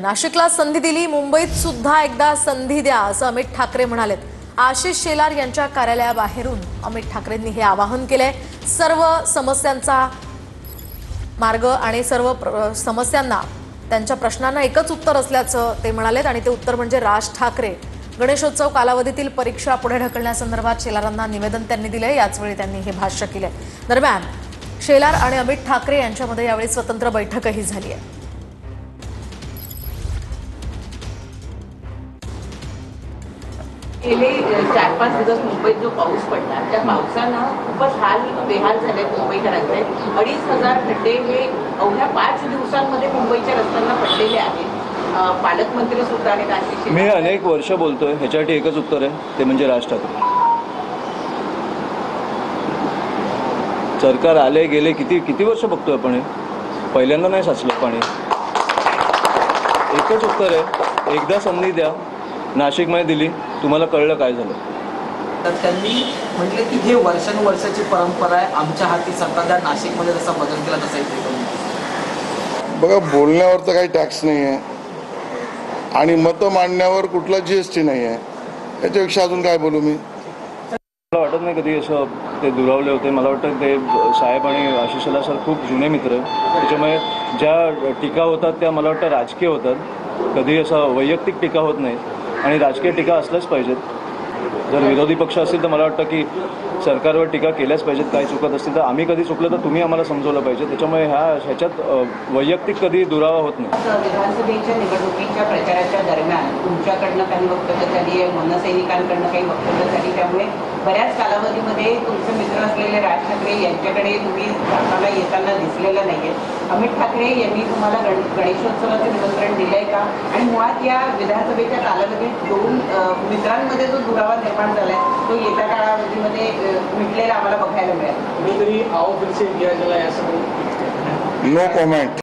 नाशिकला संधी दिली, मुंबईत सुद्धा एकदा संधी द्या असं अमित ठाकरे म्हणालेत। आशिष शेलार यांच्या कार्यालयाबाहेरून अमित ठाकरेंनी हे आवाहन केले। सर्व समस्यांचा मार्ग आणि सर्व समस्यांना त्यांच्या प्रश्नांना एकच उत्तर असल्याचं ते म्हणालेत आणि ते उत्तर म्हणजे राज ठाकरे। गणेशोत्सव कालावधीतील परीक्षा पुढे ढकलण्यासंदर्भात शेलारांना निवेदन त्यांनी दिले। याचवेळी त्यांनी हे भाष्य केले। दरम्यान शेलार आणि अमित ठाकरे यांच्यामध्ये यावेळी स्वतंत्र बैठकही झाली आहे। गेले 4-5 दिवस मुंबईत जो पाऊस पडला त्या पावसानं खूपच बेहाल झाले मुंबईकरांचे। 2,500 खड्डे हे अवघ्या 5 दिवसांमध्ये मुंबईच्या रस्त्यांना पडलेले आहेत। पालकमंत्री सुद्धा आहेत आशिष। मी अनेक वर्ष बोलतोय, ह्याच्यासाठी एकच उत्तर आहे, ते म्हणजे राज ठाकरे। सरकार आले गेले किती वर्ष बघतोय आपण, पहिल्यांदा नाही साचलं पाणी। एकच उत्तर आहे, एकदा संधी द्या। नाशिकमध्ये दिली, तुम्हाला कळलं काय झालं। तर त्यांनी म्हटले की हे वर्षानुवर्षाची परंपरा आहे, आमच्या हाती सत्ता द्या। नाशिकमध्ये जसा बदल केला तसा इथे करू। बघा, बोलण्यावर तर काही टॅक्स नाही आहे आणि मतं मांडण्यावर कुठला GST नाही आहे, याच्यापेक्षा अजून काय बोलू मी। मला वाटत नाही कधी असं ते दुरावले होते। मला वाटतं ते साहेब आणि आशिष शेलार सर खूप जुने मित्र आहेत, त्याच्यामुळे ज्या टीका होतात त्या मला वाटतं राजकीय होतात, कधी असं वैयक्तिक टीका होत नाही आणि राजकीय टीका असल्याच पाहिजेत। जर विरोधी पक्ष असेल तर मला वाटतं की सरकारवर टीका केल्याच पाहिजेत। काही चुकत असतील तर आम्ही कधी चुकलं तर तुम्ही आम्हाला समजवलं पाहिजे। त्याच्यामुळे ह्याच्यात वैयक्तिक कधी दुरावा होत नाही। विधानसभेच्या निवडणुकीच्या प्रचाराच्या दरम्यान तुमच्याकडनं काही वक्तव्य झाली आहे, मनसैनिकांकडनं काही वक्तव्य झाली, त्यामुळे बऱ्याच कालावधीमध्ये तुमचे मित्र असलेले राज ठाकरे यांच्याकडे तुम्ही जाताना येताना दिसलेलं नाहीये। अमित ठाकरे यांनी तुम्हाला गणेशोत्सवाचं निमंत्रण दिलंय का? आणि मुळात या विधानसभेच्या कालावधीत दोन मित्रांमध्ये जो दुरावा निर्माण झालाय तो येत्या कालावधीमध्ये मिटलेला आम्हाला बघायला मिळेल। No comment.